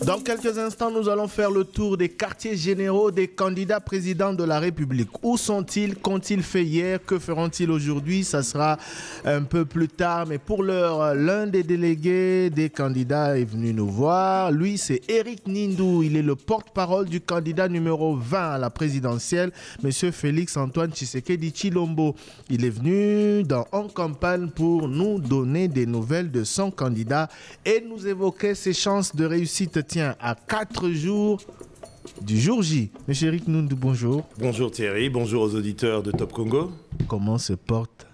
Dans quelques instants, nous allons faire le tour des quartiers généraux des candidats présidents de la République. Où sont-ils? Qu'ont-ils fait hier? Que feront-ils aujourd'hui? Ça sera un peu plus tard. Mais pour l'heure, l'un des délégués des candidats est venu nous voir. Lui, c'est Eric Nindou. Il est le porte-parole du candidat numéro 20 à la présidentielle, Monsieur Félix-Antoine Tshisekedi Tshilombo. Il est venu en campagne pour nous donner des nouvelles de son candidat et nous évoquer ses chances de réussite. Tiens, à 4 jours du jour J. Monsieur Eric Nindou, bonjour. Bonjour Thierry, bonjour aux auditeurs de Top Congo. Comment se porte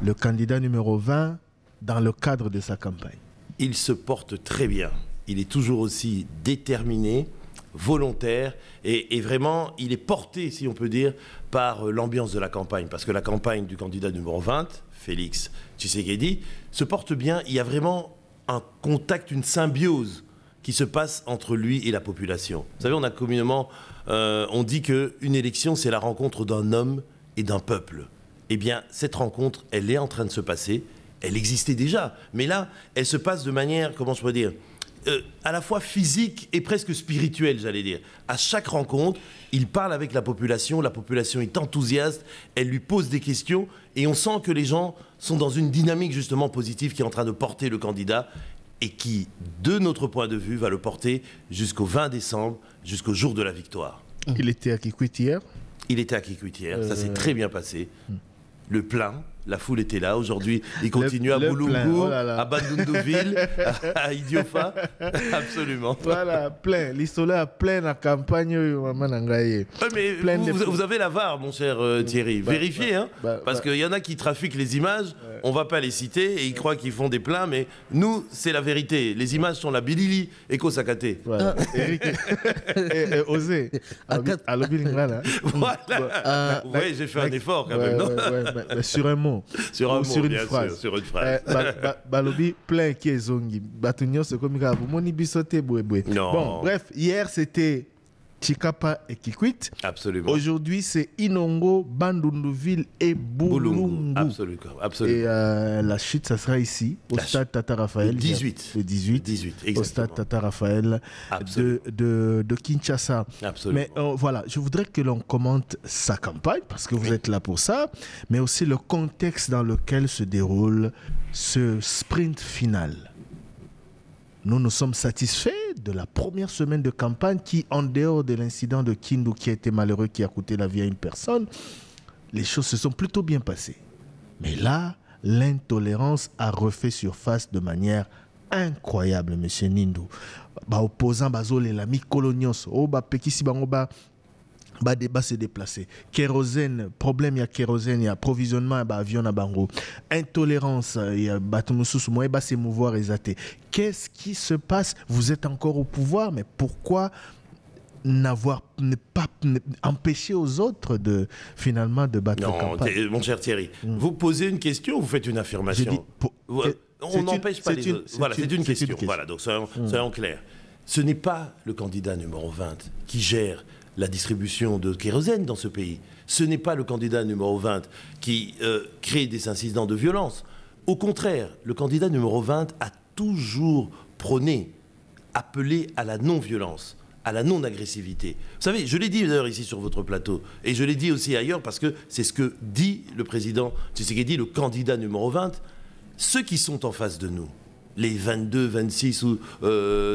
le candidat numéro 20 dans le cadre de sa campagne? Il se porte très bien. Il est toujours aussi déterminé, volontaire et vraiment, il est porté, si on peut dire, par l'ambiance de la campagne. Parce que la campagne du candidat numéro 20, Félix Tshisekedi, se porte bien. Il y a vraiment un contact, une symbiose qui se passe entre lui et la population. Vous savez, on a communément, on dit qu'une élection, c'est la rencontre d'un homme et d'un peuple. Eh bien, cette rencontre, elle est en train de se passer. Elle existait déjà, mais là, elle se passe de manière, comment je peux dire, à la fois physique et presque spirituelle, j'allais dire. À chaque rencontre, il parle avec la population est enthousiaste, elle lui pose des questions, et on sent que les gens sont dans une dynamique justement positive qui est en train de porter le candidat, et qui, de notre point de vue, va le porter jusqu'au 20 décembre, jusqu'au jour de la victoire. Il était à Kikwit hier. Il était à Kikwit hier, ça s'est très bien passé. Le plein, la foule était là. Aujourd'hui, il continue à Boulungu, à Bandundouville, à Idiofa. Absolument. Voilà, plein. L'Isola plein la campagne. Mais vous avez la VAR, mon cher Thierry. Vérifiez, hein, parce qu'il y en a qui trafiquent les images. On ne va pas les citer et ils croient qu'ils font des pleins, mais nous, c'est la vérité. Les images sont là. Bilili et Kosakate. Voilà. Eric, osez. À l'Obilingala. Voilà. Oui, j'ai fait un effort quand même, non? Mais sur un mot. Sur un mot, sur une bien phrase. sûr, sur une phrase. Balobi plein qui est zongi. Batunyo c'est comme ça. Moni bisote bouéboué. Bon, bref, hier c'était Chikapa et Kikwit. Absolument. Aujourd'hui c'est Inongo, Bandundouville et Boulungu. Absolument. Et la chute, ça sera ici, au stade Tata Raphaël. Le 18. Le 18. Exactement. Au stade Tata Raphaël de Kinshasa. Absolument. Mais voilà, je voudrais que l'on commente sa campagne, parce que vous êtes là pour ça, mais aussi le contexte dans lequel se déroule ce sprint final. Nous sommes satisfaits de la première semaine de campagne qui, en dehors de l'incident de Kindu qui a été malheureux, qui a coûté la vie à une personne, les choses se sont plutôt bien passées. Mais là, l'intolérance a refait surface de manière incroyable, monsieur Nindou. Opposant Bazole la mi-colonios, Pekisi Bangoba, débat se déplacer. Kérosène, problème, il y a kérosène, il y a approvisionnement, avion à Bango. Intolérance, il y a Batumoussous, moi, c'est mouvoir exaté. Qu'est-ce qui se passe? Vous êtes encore au pouvoir, mais pourquoi ne pas empêcher aux autres de finalement de battre la campagne? Mon cher Thierry, vous posez une question, vous faites une affirmation. On n'empêche pas les autres. Voilà, c'est une question. Voilà, donc soyons clairs. Ce n'est pas le candidat numéro 20 qui gère la distribution de kérosène dans ce pays. Ce n'est pas le candidat numéro 20 qui crée des incidents de violence. Au contraire, le candidat numéro 20 a toujours prôné, appelé à la non-violence, à la non-agressivité. Vous savez, je l'ai dit d'ailleurs ici sur votre plateau, et je l'ai dit aussi ailleurs parce que c'est ce que dit le président Tshisekedi, le candidat numéro 20, ceux qui sont en face de nous, les 22, 26, ou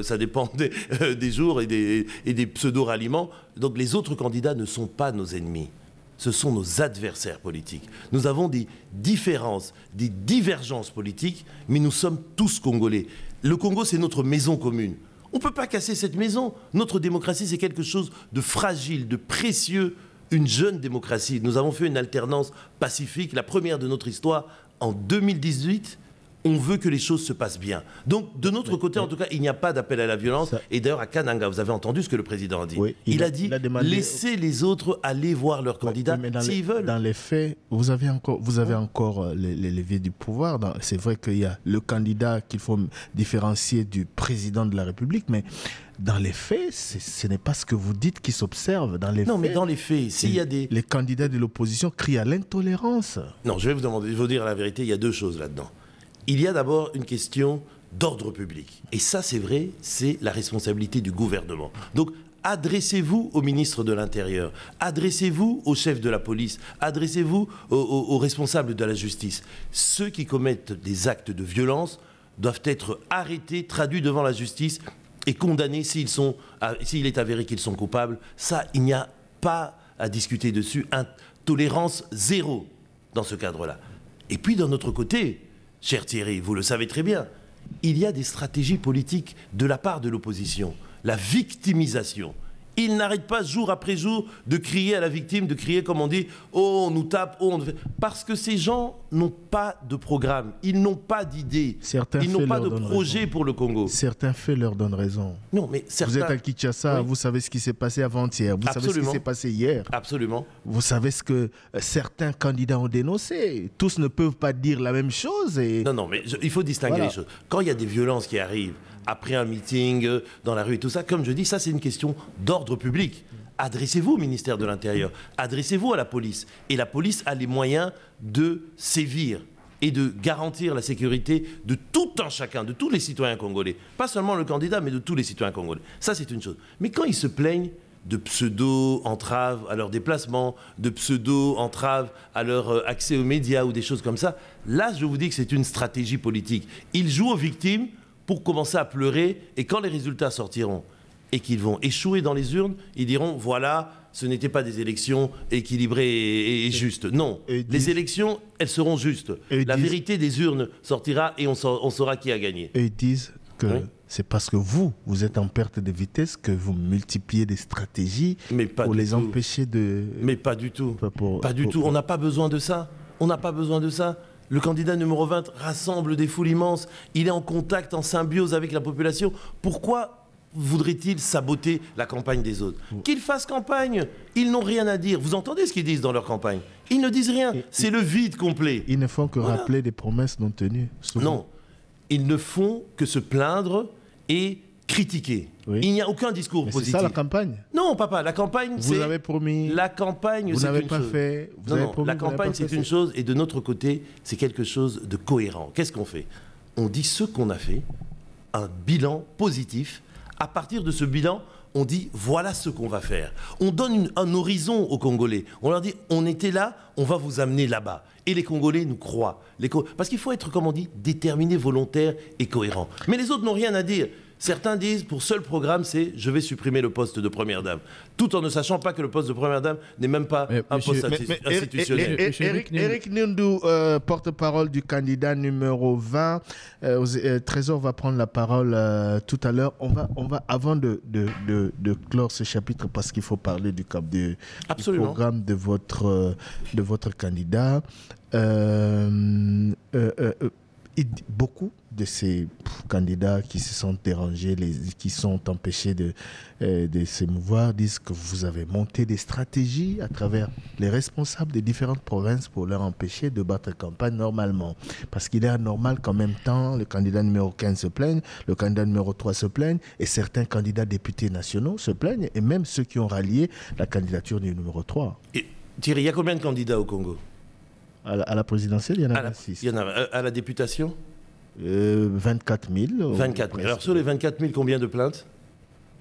ça dépend des jours et des pseudo-ralliements. Donc les autres candidats ne sont pas nos ennemis. Ce sont nos adversaires politiques. Nous avons des différences, des divergences politiques, mais nous sommes tous Congolais. Le Congo, c'est notre maison commune. On ne peut pas casser cette maison. Notre démocratie, c'est quelque chose de fragile, de précieux, une jeune démocratie. Nous avons fait une alternance pacifique, la première de notre histoire, en 2018, On veut que les choses se passent bien. Donc, de notre côté, en tout cas, il n'y a pas d'appel à la violence. Et d'ailleurs, à Kananga, vous avez entendu ce que le président a dit. Oui, il a dit, laissez les autres aller voir leurs candidats s'ils veulent. Dans les faits, vous avez encore les leviers du pouvoir. C'est vrai qu'il y a le candidat qu'il faut différencier du président de la République, mais dans les faits, ce n'est pas ce que vous dites qui s'observe. Mais dans les faits, s'il y a des... Les candidats de l'opposition crient à l'intolérance. Non, je vais vous dire la vérité, il y a deux choses là-dedans. Il y a d'abord une question d'ordre public. Et ça, c'est vrai, c'est la responsabilité du gouvernement. Donc, adressez-vous au ministre de l'Intérieur, adressez-vous au chef de la police, adressez-vous aux responsables de la justice. Ceux qui commettent des actes de violence doivent être arrêtés, traduits devant la justice et condamnés s'il est avéré qu'ils sont coupables. Ça, il n'y a pas à discuter dessus. Tolérance zéro dans ce cadre-là. Et puis, d'un autre côté... Cher Thierry, vous le savez très bien, il y a des stratégies politiques de la part de l'opposition. La victimisation. Ils n'arrêtent pas jour après jour de crier à la victime, de crier comme on dit « Oh, on nous tape, oh, on nous fait... » Parce que ces gens n'ont pas de programme, ils n'ont pas d'idée, ils n'ont pas de projet pour le Congo. Certains faits leur donnent raison. Non, mais certains... Vous êtes à Kinshasa, vous savez ce qui s'est passé avant-hier, vous savez ce qui s'est passé hier. Absolument. Vous savez ce que certains candidats ont dénoncé. Tous ne peuvent pas dire la même chose. Non, mais il faut distinguer les choses. Quand il y a des violences qui arrivent, après un meeting, dans la rue et tout ça, comme je dis, ça c'est une question d'ordre public. Adressez-vous au ministère de l'Intérieur, adressez-vous à la police. Et la police a les moyens de sévir et de garantir la sécurité de tout un chacun, de tous les citoyens congolais. Pas seulement le candidat, mais de tous les citoyens congolais. Ça c'est une chose. Mais quand ils se plaignent de pseudo-entraves à leur déplacement, de pseudo-entraves à leur accès aux médias ou des choses comme ça, là je vous dis que c'est une stratégie politique. Ils jouent aux victimes pour commencer à pleurer, et quand les résultats sortiront et qu'ils vont échouer dans les urnes, ils diront, voilà, ce n'étaient pas des élections équilibrées et justes. Non, les élections, elles seront justes. La vérité des urnes sortira et on saura qui a gagné. Et ils disent que c'est parce que vous êtes en perte de vitesse que vous multipliez des stratégies pour les empêcher de... Mais pas du tout. Pas du tout. On n'a pas besoin de ça. On n'a pas besoin de ça. Le candidat numéro 20 rassemble des foules immenses. Il est en contact, en symbiose avec la population. Pourquoi voudrait-il saboter la campagne des autres? Qu'ils fassent campagne. Ils n'ont rien à dire. Vous entendez ce qu'ils disent dans leur campagne? Ils ne disent rien. C'est le vide complet. Ils ne font que rappeler des promesses non tenues. Souvent. Non. Ils ne font que se plaindre et critiquer. Oui. Il n'y a aucun discours positif. C'est ça la campagne? Non, papa, la campagne, c'est... Vous avez promis. La campagne, vous n'avez pas chose. Fait. Vous non, avez promis, la campagne, c'est une chose, et de notre côté, c'est quelque chose de cohérent. Qu'est-ce qu'on fait? On dit ce qu'on a fait, un bilan positif. À partir de ce bilan, on dit voilà ce qu'on va faire. On donne un horizon aux Congolais. On leur dit on était là, on va vous amener là-bas. Et les Congolais nous croient. Parce qu'il faut être, comme on dit, déterminé, volontaire et cohérent. Mais les autres n'ont rien à dire. Certains disent, pour seul programme, c'est « je vais supprimer le poste de première dame », tout en ne sachant pas que le poste de première dame n'est même pas un poste institutionnel. Eric Nundou, porte-parole du candidat numéro 20, Trésor va prendre la parole tout à l'heure. On va avant de clore ce chapitre, parce qu'il faut parler du programme de votre candidat. Beaucoup de ces candidats qui se sont dérangés, qui sont empêchés de s'émouvoir, disent que vous avez monté des stratégies à travers les responsables des différentes provinces pour leur empêcher de battre campagne normalement. Parce qu'il est anormal qu'en même temps, le candidat numéro 15 se plaigne, le candidat numéro 3 se plaigne, et certains candidats députés nationaux se plaignent, et même ceux qui ont rallié la candidature du numéro 3. Et, Thierry, il y a combien de candidats au Congo? À la présidentielle, il y en a 26. Il y en a à la députation 24 000. 24 000. Alors sur les 24 000, combien de plaintes?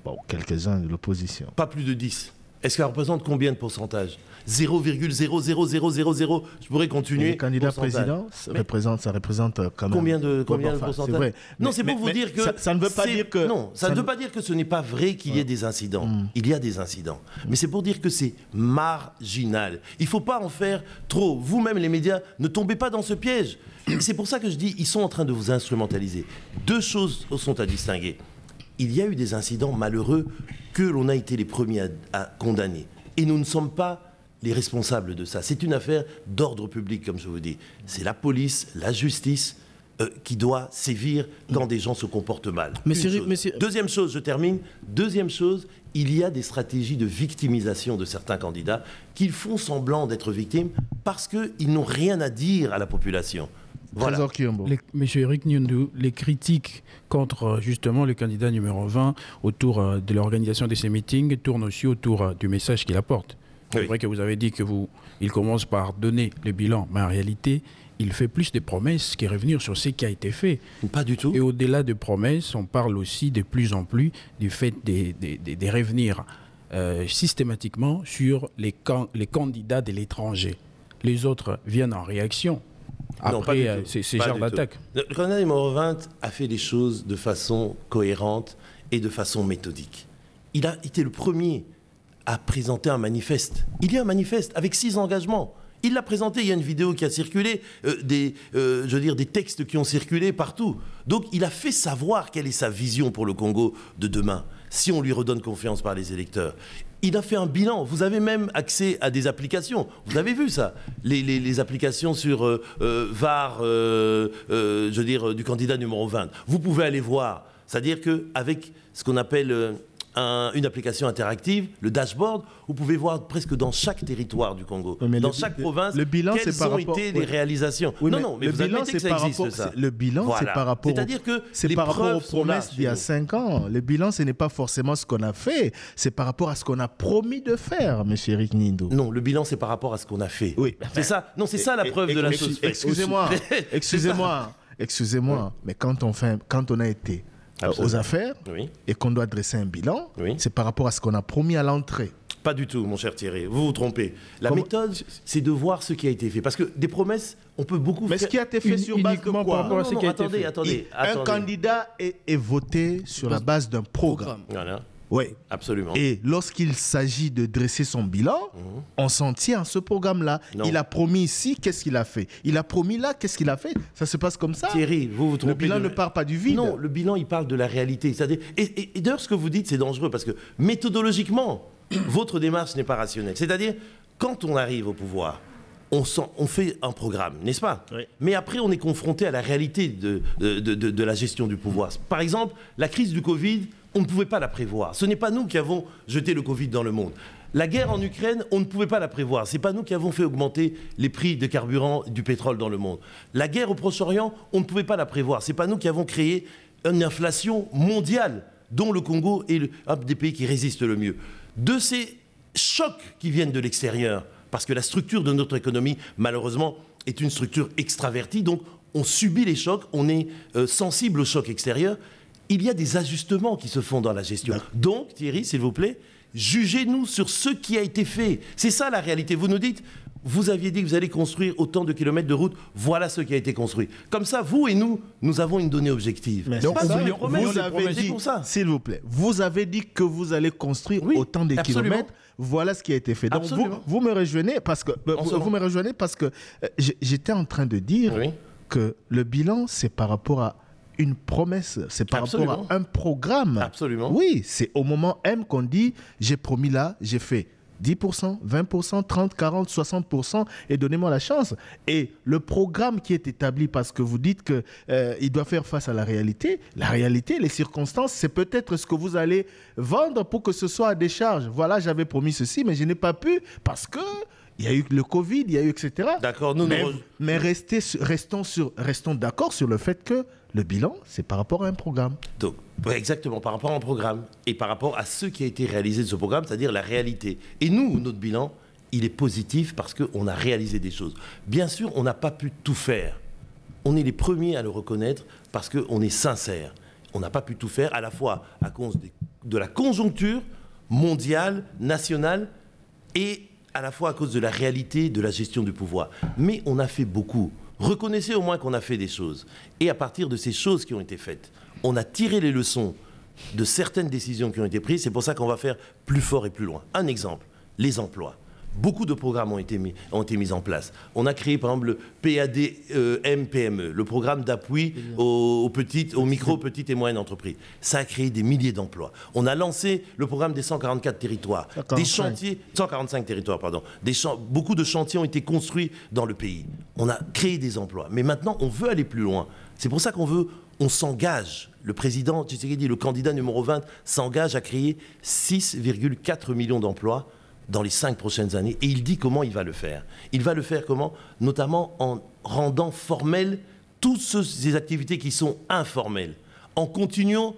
Bon, quelques-uns de l'opposition. Pas plus de 10. Est-ce qu'elle représente combien de pourcentage? 0,00000. Je pourrais continuer. Le candidat président, ça représente quand même. Combien de pourcentage? Vrai. Non, c'est pour vous dire que... Ça ne veut pas dire que... Non, ça ne veut pas dire que ce n'est pas vrai qu'il y ait des incidents. Il y a des incidents. Mais c'est pour dire que c'est marginal. Il ne faut pas en faire trop. Vous-même, les médias, ne tombez pas dans ce piège. C'est pour ça que je dis, ils sont en train de vous instrumentaliser. Deux choses sont à distinguer. Il y a eu des incidents malheureux que l'on a été les premiers à condamner. Et nous ne sommes pas les responsables de ça. C'est une affaire d'ordre public, comme je vous dis. C'est la police, la justice, qui doit sévir quand des gens se comportent mal. Deuxième chose, je termine. Deuxième chose, il y a des stratégies de victimisation de certains candidats qui font semblant d'être victimes parce qu'ils n'ont rien à dire à la population. Voilà. Monsieur Eric Nyundu, les critiques contre justement le candidat numéro 20 autour de l'organisation de ces meetings tournent aussi autour du message qu'il apporte. C'est vrai que vous avez dit qu'il commence par donner le bilan, mais en réalité, il fait plus de promesses que revenir sur ce qui a été fait. Pas du tout. Et au-delà de promesses, on parle aussi de plus en plus du fait de revenir systématiquement sur les candidats de l'étranger. Les autres viennent en réaction après ces genres d'attaques. Le candidat numéro 20 a fait les choses de façon cohérente et de façon méthodique. Il a été le premier à présenter un manifeste. Il y a un manifeste avec 6 engagements. Il l'a présenté, il y a une vidéo qui a circulé, des textes qui ont circulé partout. Donc il a fait savoir quelle est sa vision pour le Congo de demain, si on lui redonne confiance par les électeurs. Il a fait un bilan. Vous avez même accès à des applications. Vous avez vu ça, les applications sur VAR, du candidat numéro 20. Vous pouvez aller voir. C'est-à-dire qu'avec ce qu'on appelle une application interactive, le dashboard, vous pouvez voir presque dans chaque territoire du Congo, dans chaque province, quelles ont été les réalisations. Oui, mais vous admettez que ça existe, ça. Le bilan, c'est par rapport, aux promesses d'il y a 5 ans. Le bilan, ce n'est pas forcément ce qu'on a fait, c'est par rapport à ce qu'on a promis de faire, M. Eric Nyundu. Non, le bilan, c'est par rapport à ce qu'on a fait. Oui. C'est ça. Non, c'est ça la preuve de la chose faite. Excusez-moi, mais quand on a été aux affaires et qu'on doit dresser un bilan, c'est par rapport à ce qu'on a promis à l'entrée. Pas du tout, mon cher Thierry. Vous vous trompez. La méthode, c'est de voir ce qui a été fait. Parce que des promesses, on peut beaucoup faire. Mais ce qui a été fait sur base de quoi? Attendez. Un candidat est voté sur la base d'un programme. Voilà. Oui, absolument. Et lorsqu'il s'agit de dresser son bilan, on s'en tient à ce programme-là. Il a promis ici, qu'est-ce qu'il a fait? Il a promis là, qu'est-ce qu'il a fait? Ça se passe comme ça. Thierry, vous trompez. Le bilan ne part pas du vide. Non, le bilan, il parle de la réalité. Et d'ailleurs, ce que vous dites, c'est dangereux parce que méthodologiquement, votre démarche n'est pas rationnelle. C'est-à-dire, quand on arrive au pouvoir, on fait un programme, n'est-ce pas? Oui. Mais après, on est confronté à la réalité de la gestion du pouvoir. Par exemple, la crise du Covid, on ne pouvait pas la prévoir. Ce n'est pas nous qui avons jeté le Covid dans le monde. La guerre en Ukraine, on ne pouvait pas la prévoir. Ce n'est pas nous qui avons fait augmenter les prix des carburants et du pétrole dans le monde. La guerre au Proche-Orient, on ne pouvait pas la prévoir. Ce n'est pas nous qui avons créé une inflation mondiale dont le Congo est un des pays qui résiste le mieux. De ces chocs qui viennent de l'extérieur, parce que la structure de notre économie, malheureusement, est une structure extravertie, donc on subit les chocs, on est sensible aux chocs extérieurs. Il y a des ajustements qui se font dans la gestion. Donc, Thierry, s'il vous plaît, jugez-nous sur ce qui a été fait. C'est ça la réalité. Vous nous dites, vous aviez dit que vous allez construire autant de kilomètres de route, voilà ce qui a été construit. Comme ça, vous et nous avons une donnée objective. Mais donc, vous avez dit, s'il vous plaît, vous avez dit que vous allez construire autant de kilomètres. Voilà ce qui a été fait. Donc vous me rejoignez parce que j'étais en train de dire que le bilan, c'est par rapport à une promesse, c'est par rapport à un programme. Absolument. Oui, c'est au moment M qu'on dit j'ai promis là, j'ai fait 10%, 20%, 30%, 40%, 60% et donnez-moi la chance. Et le programme qui est établi, parce que vous dites qu'il doit faire face à la réalité, les circonstances, c'est peut-être ce que vous allez vendre pour que ce soit à décharge. Voilà, j'avais promis ceci, mais je n'ai pas pu parce que il y a eu le Covid, il y a eu etc. D'accord, mais restons d'accord sur le fait que le bilan, c'est par rapport à un programme. Donc, exactement, par rapport à un programme et par rapport à ce qui a été réalisé de ce programme, c'est-à-dire la réalité. Et nous, notre bilan, il est positif parce qu'on a réalisé des choses. Bien sûr, on n'a pas pu tout faire. On est les premiers à le reconnaître parce qu'on est sincère. On n'a pas pu tout faire à la fois à cause de la conjoncture mondiale, nationale et à la fois à cause de la réalité de la gestion du pouvoir. Mais on a fait beaucoup. Reconnaissez au moins qu'on a fait des choses. Et à partir de ces choses qui ont été faites, on a tiré les leçons de certaines décisions qui ont été prises. C'est pour ça qu'on va faire plus fort et plus loin. Un exemple, les emplois. Beaucoup de programmes ont été mis en place. On a créé par exemple le PAD-MPME, le programme d'appui aux micro, petites et moyennes entreprises. Ça a créé des milliers d'emplois. On a lancé le programme des 144 territoires. 145 territoires, pardon. Beaucoup de chantiers ont été construits dans le pays. On a créé des emplois. Mais maintenant, on veut aller plus loin. C'est pour ça on s'engage, le président Tshisekedi, le candidat numéro 20, s'engage à créer 6,4 millions d'emplois dans les 5 prochaines années. Et il dit comment il va le faire. Il va le faire comment? Notamment en rendant formelles toutes ces activités qui sont informelles, en continuant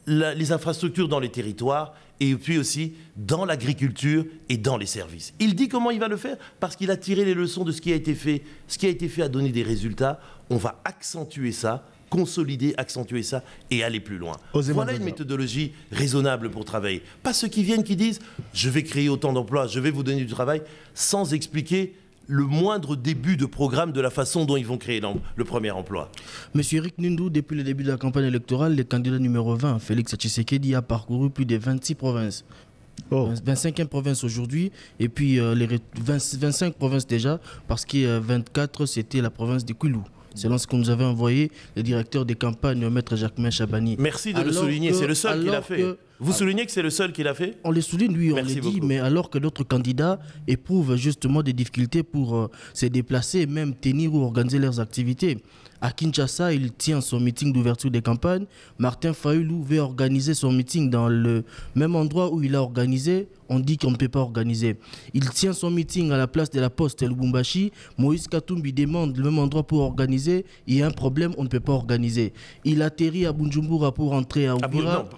les infrastructures dans les territoires et puis aussi dans l'agriculture et dans les services. Il dit comment il va le faire parce qu'il a tiré les leçons de ce qui a été fait. Ce qui a été fait a donné des résultats. On va accentuer ça, consolider, accentuer ça et aller plus loin. Voilà une méthodologie raisonnable pour travailler. Pas ceux qui viennent qui disent « je vais créer autant d'emplois, je vais vous donner du travail » sans expliquer le moindre début de programme de la façon dont ils vont créer le premier emploi. Monsieur Eric Nundou, depuis le début de la campagne électorale, le candidat numéro 20, Félix Tshisekedi, a parcouru plus de 26 provinces. 25e province aujourd'hui, et puis les 25 provinces déjà, parce que 24, c'était la province de Kwilu. Selon ce que nous avait envoyé le directeur des campagnes, Maître Jacquemin Chabani. Merci de le souligner, c'est le seul qui l'a fait. Vous soulignez que c'est le seul qui l'a fait? On le souligne, oui, on le dit, mais alors que d'autres candidats éprouvent justement des difficultés pour se déplacer, même tenir ou organiser leurs activités. À Kinshasa, il tient son meeting d'ouverture des campagnes. Martin Fayulu veut organiser son meeting dans le même endroit où il a organisé. On dit qu'on ne peut pas organiser. Il tient son meeting à la place de la Poste Lubumbashi. Moïse Katumbi demande le même endroit pour organiser. Il y a un problème, on ne peut pas organiser. Il atterrit à Bujumbura pour entrer à Uvira.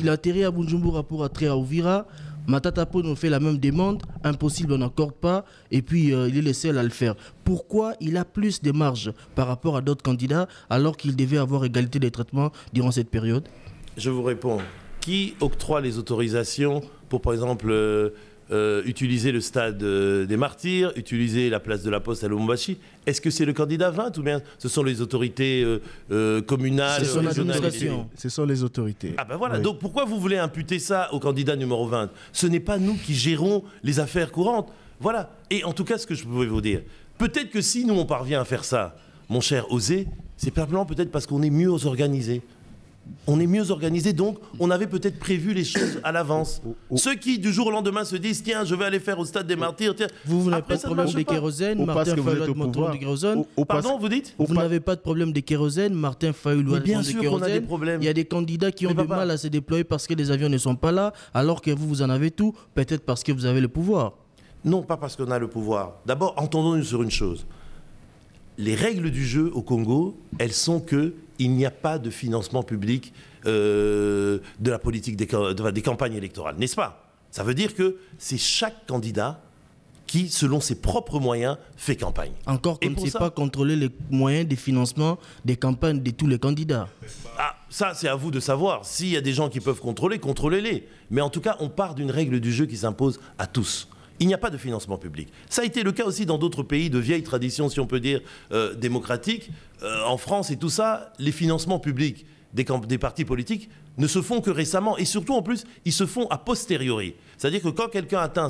Il atterrit à Bujumbura pour entrer à Uvira. Matata Ponyo fait la même demande, impossible, on n'accorde pas, et puis il est le seul à le faire. Pourquoi il a plus de marge par rapport à d'autres candidats alors qu'il devait avoir égalité de traitement durant cette période? Je vous réponds. Qui octroie les autorisations pour, par exemple, utiliser le stade des Martyrs, utiliser la place de la Poste à Lubumbashi? Est-ce que c'est le candidat 20 ou bien ce sont les autorités communales, régionales? Ce sont les autorités. Ah ben voilà, donc pourquoi vous voulez imputer ça au candidat numéro 20? Ce n'est pas nous qui gérons les affaires courantes. Voilà. Et en tout cas, ce que je pouvais vous dire, peut-être que si nous on parvient à faire ça, mon cher Osé, c'est simplement peut-être parce qu'on est mieux organisés. On est mieux organisé, donc on avait peut-être prévu les choses à l'avance. Ceux qui, du jour au lendemain, se disent « Tiens, je vais aller faire au stade des Martyrs. » Vous n'avez pas de problème de kérosène, Martin Fayulu a demandé de kérosène. Pardon, vous dites? Vous n'avez pas de problème de kérosène, Martin Fayulu a demandé de kérosène. Il y a des candidats qui ont du mal à se déployer parce que les avions ne sont pas là, alors que vous en avez tout, peut-être parce que vous avez le pouvoir. Non, pas parce qu'on a le pouvoir. D'abord, entendons-nous sur une chose. Les règles du jeu au Congo, elles sont qu'il n'y a pas de financement public de la politique des campagnes électorales, n'est-ce pas? Ça veut dire que c'est chaque candidat qui, selon ses propres moyens, fait campagne. Encore qu'on ne sait pas contrôler les moyens de financement des campagnes de tous les candidats. Ah, ça, c'est à vous de savoir. S'il y a des gens qui peuvent contrôler, contrôlez-les. Mais en tout cas, on part d'une règle du jeu qui s'impose à tous. Il n'y a pas de financement public. Ça a été le cas aussi dans d'autres pays de vieilles traditions, si on peut dire, démocratiques. En France et tout ça, les financements publics des partis politiques ne se font que récemment. Et surtout, en plus, ils se font a posteriori. C'est-à-dire que quand quelqu'un atteint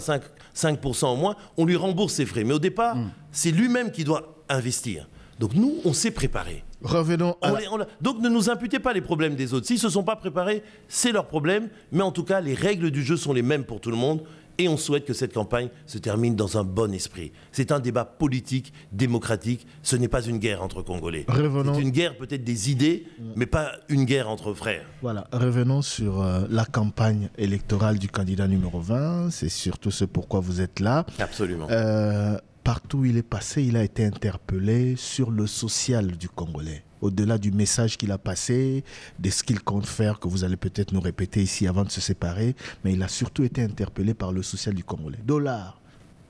5% au moins, on lui rembourse ses frais. Mais au départ, c'est lui-même qui doit investir. Donc nous, on s'est préparé. Revenons à Donc ne nous imputez pas les problèmes des autres. S'ils ne se sont pas préparés, c'est leur problème. Mais en tout cas, les règles du jeu sont les mêmes pour tout le monde. Et on souhaite que cette campagne se termine dans un bon esprit. C'est un débat politique, démocratique. Ce n'est pas une guerre entre Congolais. C'est une guerre peut-être des idées, mais pas une guerre entre frères. Voilà, revenons sur la campagne électorale du candidat numéro 20. C'est surtout ce pourquoi vous êtes là. Absolument. Partout où il est passé, il a été interpellé sur le social du Congolais. Au-delà du message qu'il a passé, de ce qu'il compte faire, que vous allez peut-être nous répéter ici avant de se séparer, mais il a surtout été interpellé par le social du Congolais. Dollar,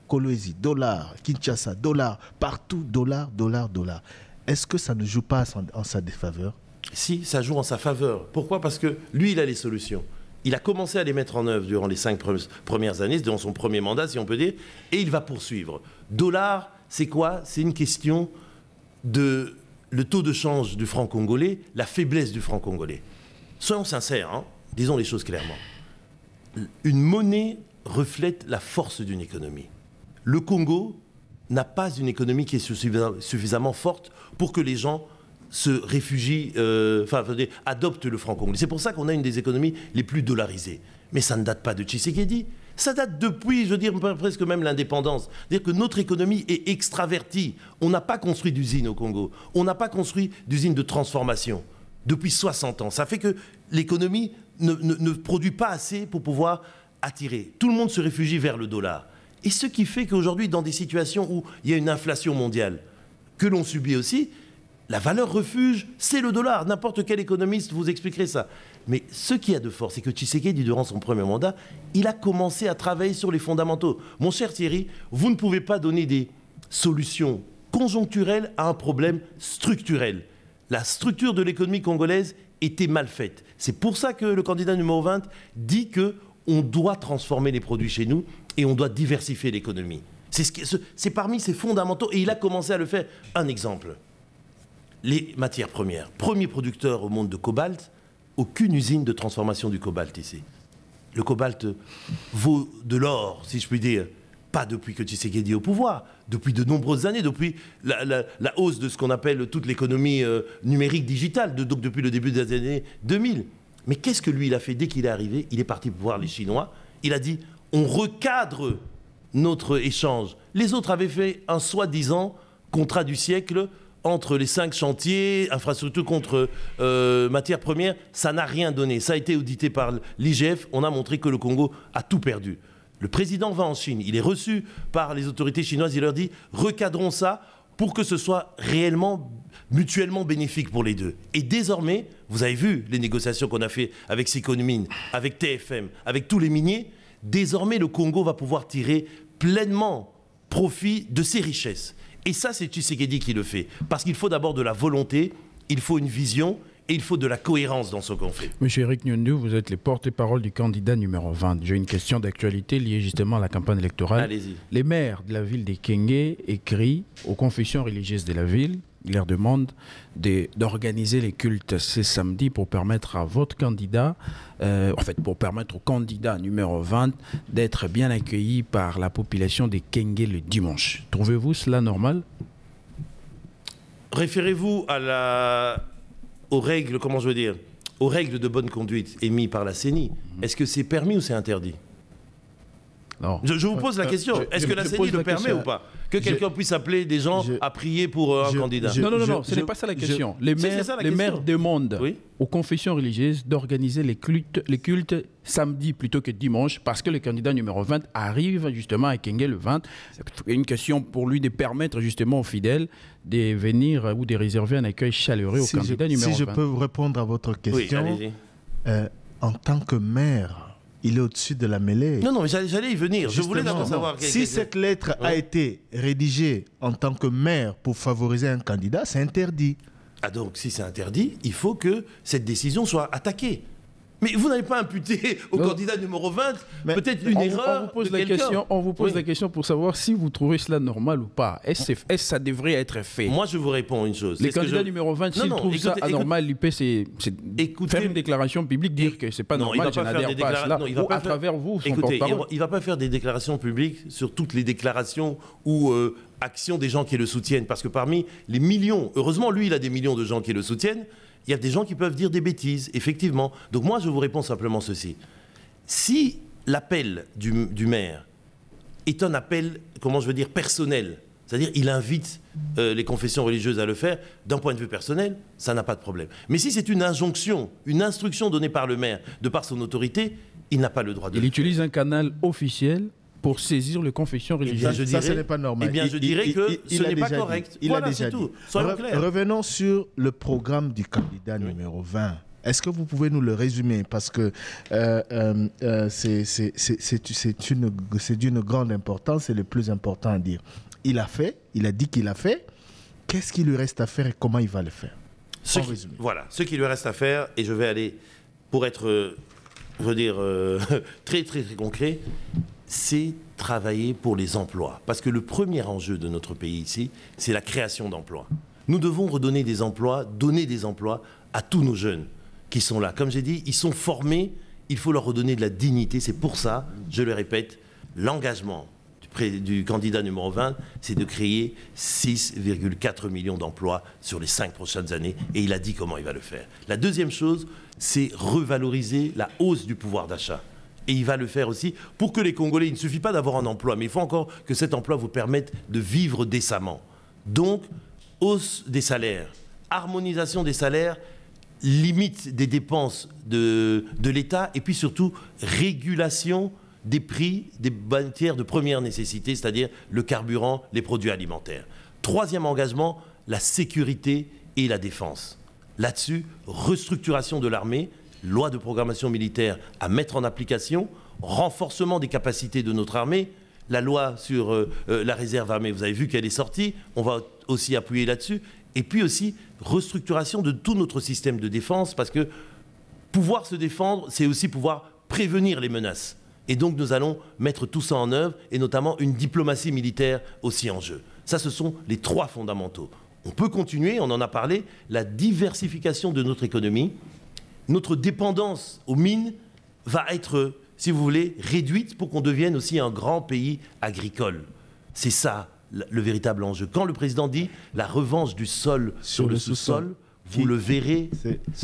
Kolwezi, dollar, Kinshasa, dollar, partout, dollar, dollar, dollar. Est-ce que ça ne joue pas en sa défaveur? Si, ça joue en sa faveur. Pourquoi? Parce que lui, il a les solutions. Il a commencé à les mettre en œuvre durant les 5 premières années, durant son premier mandat, si on peut dire, et il va poursuivre. Dollar, c'est quoi? C'est une question de le taux de change du franc congolais, la faiblesse du franc congolais. Soyons sincères, hein, disons les choses clairement. Une monnaie reflète la force d'une économie. Le Congo n'a pas une économie qui est suffisamment forte pour que les gens se réfugient, adoptent le franc congolais. C'est pour ça qu'on a une des économies les plus dollarisées. Mais ça ne date pas de Tshisekedi, Ça date depuis, je veux dire, presque même l'indépendance. C'est-à-dire que notre économie est extravertie. On n'a pas construit d'usine au Congo. On n'a pas construit d'usine de transformation depuis 60 ans. Ça fait que l'économie ne produit pas assez pour pouvoir attirer. Tout le monde se réfugie vers le dollar. Et ce qui fait qu'aujourd'hui, dans des situations où il y a une inflation mondiale, que l'on subit aussi, la valeur refuge, c'est le dollar. N'importe quel économiste vous expliquerait ça. Mais ce qu'il y a de fort, c'est que Tshisekedi, durant son premier mandat, il a commencé à travailler sur les fondamentaux. Mon cher Thierry, vous ne pouvez pas donner des solutions conjoncturelles à un problème structurel. La structure de l'économie congolaise était mal faite. C'est pour ça que le candidat numéro 20 dit qu'on doit transformer les produits chez nous et on doit diversifier l'économie. C'est parmi ces fondamentaux et il a commencé à le faire. Un exemple, les matières premières. Premier producteur au monde de cobalt, aucune usine de transformation du cobalt ici. Le cobalt vaut de l'or, si je puis dire, pas depuis que Tshisekedi est au pouvoir, depuis de nombreuses années, depuis la hausse de ce qu'on appelle toute l'économie numérique digitale, donc depuis le début des années 2000. Mais qu'est-ce que lui, il a fait dès qu'il est arrivé? Il est parti voir les Chinois. Il a dit, on recadre notre échange. Les autres avaient fait un soi-disant contrat du siècle entre les 5 chantiers, infrastructures contre matières premières. Ça n'a rien donné. Ça a été audité par l'IGF. On a montré que le Congo a tout perdu. Le président va en Chine. Il est reçu par les autorités chinoises. Il leur dit, recadrons ça pour que ce soit réellement, mutuellement bénéfique pour les deux. Et désormais, vous avez vu les négociations qu'on a fait avec Sikomin, avec TFM, avec tous les miniers. Désormais, le Congo va pouvoir tirer pleinement profit de ses richesses. Et ça, c'est Tshisekedi qui le fait. Parce qu'il faut d'abord de la volonté, il faut une vision et il faut de la cohérence dans ce qu'on fait. Monsieur Eric Nyundu, vous êtes le porte-parole du candidat numéro 20. J'ai une question d'actualité liée justement à la campagne électorale. Allez-y. Les maires de la ville de Kenge écrivent aux confessions religieuses de la ville. Ils leur demandent d'organiser les cultes ce samedi pour permettre à votre candidat, pour permettre au candidat numéro 20 d'être bien accueilli par la population de Kenge le dimanche. Trouvez-vous cela normal? Référez-vous aux règles, aux règles de bonne conduite émises par la CENI. Est-ce que c'est permis ou c'est interdit? Non. Je vous pose la question. Est-ce que la CENI le permet ou pas? Que quelqu'un puisse appeler des gens à prier pour un candidat? Non, ce n'est pas ça la question. Les maires demandent aux confessions religieuses d'organiser les cultes samedi plutôt que dimanche parce que le candidat numéro 20 arrive justement à Kenge le 20. C'est une question pour lui de permettre justement aux fidèles de venir ou de réserver un accueil chaleureux au candidat numéro 20. Si je peux vous répondre à votre question, en tant que maire, il est au-dessus de la mêlée. Non, mais j'allais y venir. Je voulais d'abord savoir... Si cette lettre a été rédigée en tant que maire pour favoriser un candidat, c'est interdit. Ah donc, si c'est interdit, il faut que cette décision soit attaquée. Mais vous n'allez pas imputer au candidat numéro 20 peut-être une erreur On vous pose la question pour savoir si vous trouvez cela normal ou pas. Est-ce que ça devrait être fait? Moi, je vous réponds une chose. Les candidats numéro 20, s'ils trouvent ça anormal, l'IP, c'est faire une déclaration publique, dire que c'est pas normal, je n'adhère pas à cela, ou à travers vous, son porte-parole. Il ne va pas faire des déclarations publiques sur toutes les déclarations ou actions des gens qui le soutiennent. Parce que parmi les millions, heureusement, lui, il a des millions de gens qui le soutiennent, il y a des gens qui peuvent dire des bêtises, effectivement. Donc moi, je vous réponds simplement ceci. Si l'appel du maire est un appel, personnel, c'est-à-dire il invite les confessions religieuses à le faire, d'un point de vue personnel, ça n'a pas de problème. Mais si c'est une injonction, une instruction donnée par le maire, de par son autorité, il n'a pas le droit de le faire. Il utilise un canal officiel pour saisir les confessions religieuses. Ça, ce n'est pas normal. Eh bien, je dirais que ce n'est pas correct. Voilà, c'est tout. Soyons clairs. Revenons sur le programme du candidat numéro 20. Est-ce que vous pouvez nous le résumer? Parce que c'est d'une grande importance, c'est le plus important à dire. Il a dit qu'il a fait. Qu'est-ce qu'il lui reste à faire et comment il va le faire? Voilà, ce qu'il lui reste à faire, et je vais aller, pour être, très, très, très concret, c'est travailler pour les emplois. Parce que le premier enjeu de notre pays ici, c'est la création d'emplois. Nous devons redonner des emplois, donner des emplois à tous nos jeunes qui sont là. Comme j'ai dit, ils sont formés, il faut leur redonner de la dignité. C'est pour ça, je le répète, l'engagement du candidat numéro 20, c'est de créer 6,4 millions d'emplois sur les 5 prochaines années. Et il a dit comment il va le faire. La deuxième chose, c'est revaloriser la hausse du pouvoir d'achat. Et il va le faire aussi pour que les Congolais, il ne suffit pas d'avoir un emploi, mais il faut encore que cet emploi vous permette de vivre décemment. Donc, hausse des salaires, harmonisation des salaires, limite des dépenses de l'État, et puis surtout régulation des prix des matières de première nécessité, c'est-à-dire le carburant, les produits alimentaires. Troisième engagement, la sécurité et la défense. Là-dessus, restructuration de l'armée, loi de programmation militaire à mettre en application, renforcement des capacités de notre armée, la loi sur la réserve armée, vous avez vu qu'elle est sortie, on va aussi appuyer là-dessus, et puis aussi restructuration de tout notre système de défense, parce que pouvoir se défendre, c'est aussi pouvoir prévenir les menaces. Et donc nous allons mettre tout ça en œuvre, et notamment une diplomatie militaire aussi en jeu. Ça, ce sont les trois fondamentaux. On peut continuer, on en a parlé, la diversification de notre économie. Notre dépendance aux mines va être, si vous voulez, réduite pour qu'on devienne aussi un grand pays agricole. C'est ça le véritable enjeu. Quand le président dit la revanche du sol sur le sous-sol, vous le verrez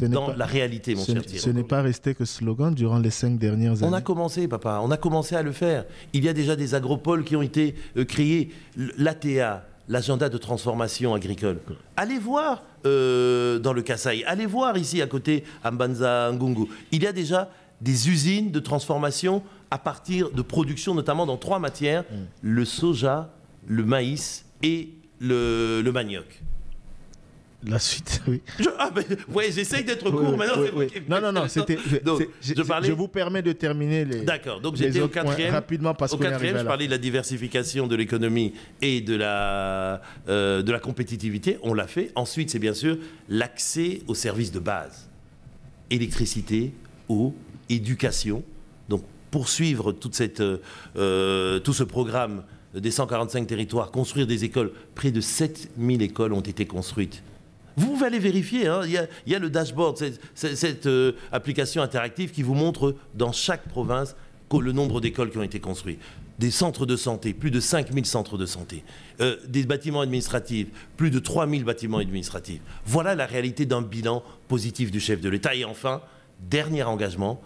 dans la réalité, mon cher Thierry. Ce n'est pas resté que slogan durant les 5 dernières années. On a commencé, papa, on a commencé à le faire. Il y a déjà des agropoles qui ont été créés. L'ATA, l'agenda de transformation agricole. Allez voir dans le Kasaï, allez voir ici à côté, à Mbanza Ngungu. Il y a déjà des usines de transformation à partir de production, notamment dans 3 matières, le soja, le maïs et le manioc. La suite, oui. J'essaye d'être court maintenant. Oui. Non, c'était. Je vous permets de terminer les. D'accord. Donc j'étais au 4e. Rapidement parce qu'on est arrivé à la je parlais de la diversification de l'économie et de la compétitivité. On l'a fait. Ensuite, c'est bien sûr l'accès aux services de base, électricité, eau, éducation. Donc poursuivre tout ce programme des 145 territoires, construire des écoles. Près de 7000 écoles ont été construites. Vous pouvez aller vérifier, hein. Il y a le dashboard, cette application interactive qui vous montre dans chaque province le nombre d'écoles qui ont été construites. Des centres de santé, plus de 5000 centres de santé. Des bâtiments administratifs, plus de 3000 bâtiments administratifs. Voilà la réalité d'un bilan positif du chef de l'État. Et enfin, dernier engagement,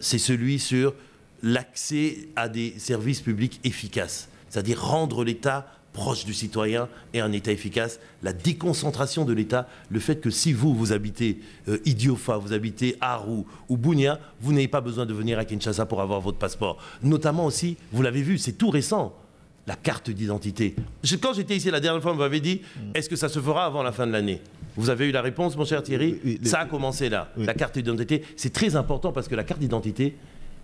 c'est celui sur l'accès à des services publics efficaces. C'est-à-dire rendre l'État proche du citoyen et un État efficace, la déconcentration de l'État, le fait que si vous habitez Idiofa, vous habitez Aru ou Bunia, vous n'avez pas besoin de venir à Kinshasa pour avoir votre passeport. Notamment aussi, vous l'avez vu, c'est tout récent, la carte d'identité. Quand j'étais ici la dernière fois, vous m'avez dit, est-ce que ça se fera avant la fin de l'année ? Vous avez eu la réponse, mon cher Thierry ? Oui, ça a commencé là. Oui. La carte d'identité, c'est très important parce que la carte d'identité,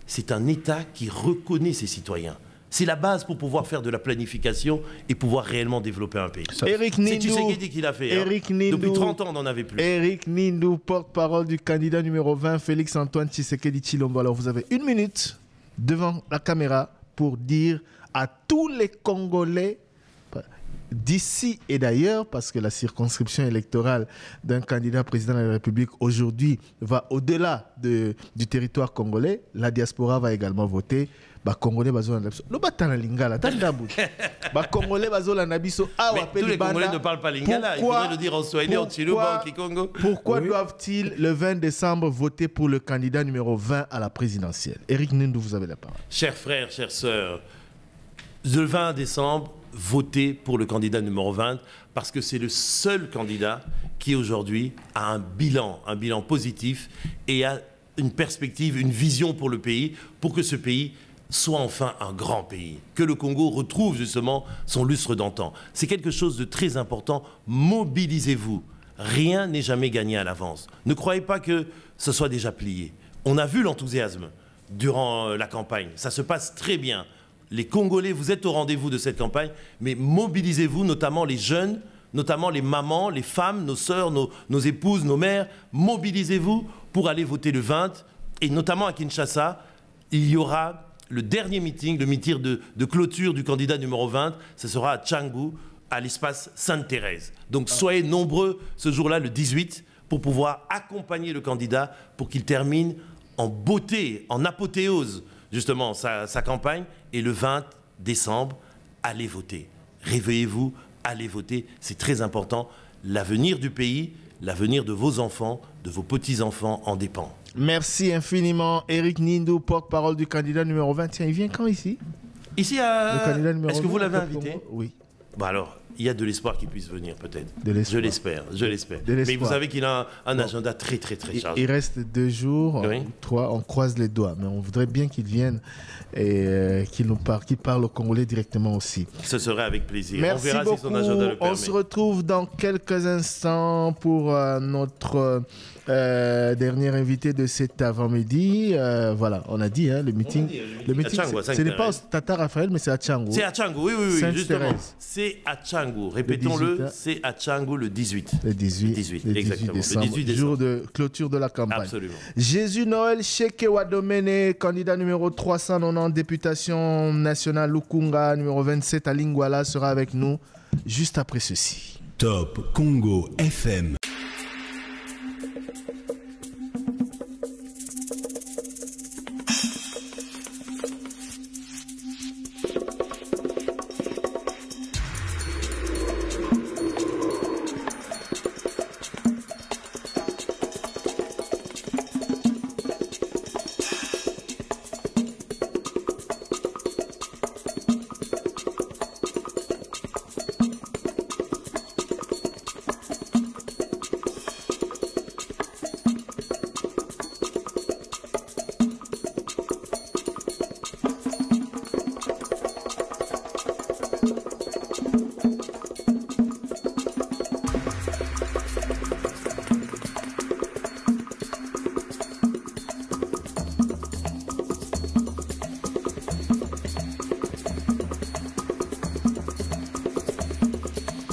c'est un État qui reconnaît ses citoyens. C'est la base pour pouvoir faire de la planification et pouvoir réellement développer un pays. Éric Nindou, c'est Tshisekedi qui l'a fait. Éric Nindou, depuis 30 ans, on n'en avait plus. Éric Nindou, porte-parole du candidat numéro 20, Félix-Antoine Tshisekedi Tshilombo. Alors, vous avez 1 minute devant la caméra pour dire à tous les Congolais d'ici et d'ailleurs, parce que la circonscription électorale d'un candidat président de la République aujourd'hui va au-delà du territoire congolais, la diaspora va également voter. Congolais Congolais ne parlent pas lingala, il faudrait le dire en swahili, en chiluba, en kikongo. Pourquoi doivent-ils le 20 décembre voter pour le candidat numéro 20 à la présidentielle? Éric Nindou, vous avez la parole. Chers frères, chères sœurs, le 20 décembre, votez pour le candidat numéro 20 parce que c'est le seul candidat qui aujourd'hui a un bilan positif et a une perspective, une vision pour le pays, pour que ce pays soit enfin un grand pays, que le Congo retrouve justement son lustre d'antan. C'est quelque chose de très important. Mobilisez-vous. Rien n'est jamais gagné à l'avance. Ne croyez pas que ce soit déjà plié. On a vu l'enthousiasme durant la campagne. Ça se passe très bien. Les Congolais, vous êtes au rendez-vous de cette campagne, mais mobilisez-vous, notamment les jeunes, notamment les mamans, les femmes, nos sœurs, nos épouses, nos mères. Mobilisez-vous pour aller voter le 20. Et notamment à Kinshasa, il y aura le dernier meeting, le meeting de clôture du candidat numéro 20. Ce sera à Tchangu, à l'espace Sainte-Thérèse. Donc soyez nombreux ce jour-là, le 18, pour pouvoir accompagner le candidat pour qu'il termine en beauté, en apothéose, justement, sa campagne. Et le 20 décembre, allez voter. Réveillez-vous, allez voter. C'est très important. L'avenir du pays, l'avenir de vos enfants, de vos petits-enfants en dépend. Merci infiniment. Éric Nindou, porte-parole du candidat numéro 20. Tiens, il vient quand ici? Ici, est-ce que vous l'avez invité? Oui. Bah alors, il y a de l'espoir qu'il puisse venir peut-être. Je l'espère. Mais vous savez qu'il a un agenda très chargé. Il reste 2 jours, 3, on croise les doigts. Mais on voudrait bien qu'il vienne et qu'il parle au Congolais directement aussi. Ce serait avec plaisir. Merci on verra beaucoup. Si son agenda le permet. On se retrouve dans quelques instants pour notre dernier invité de cet avant-midi. Voilà, on a dit, le meeting. Le meeting, ce n'est pas au Tata Raphaël, mais c'est à Tchangou. C'est à Tchangou, oui, justement. C'est à Tchangou. Répétons-le, c'est à Tchangou le 18. Le 18 exactement. Décembre, le 18 décembre. Jour de clôture de la campagne. Absolument. Jésus Noël Cheke Wadomene, candidat numéro 390, députation nationale Lukunga, numéro 27 à Lingwala, sera avec nous juste après ceci. Top Congo FM.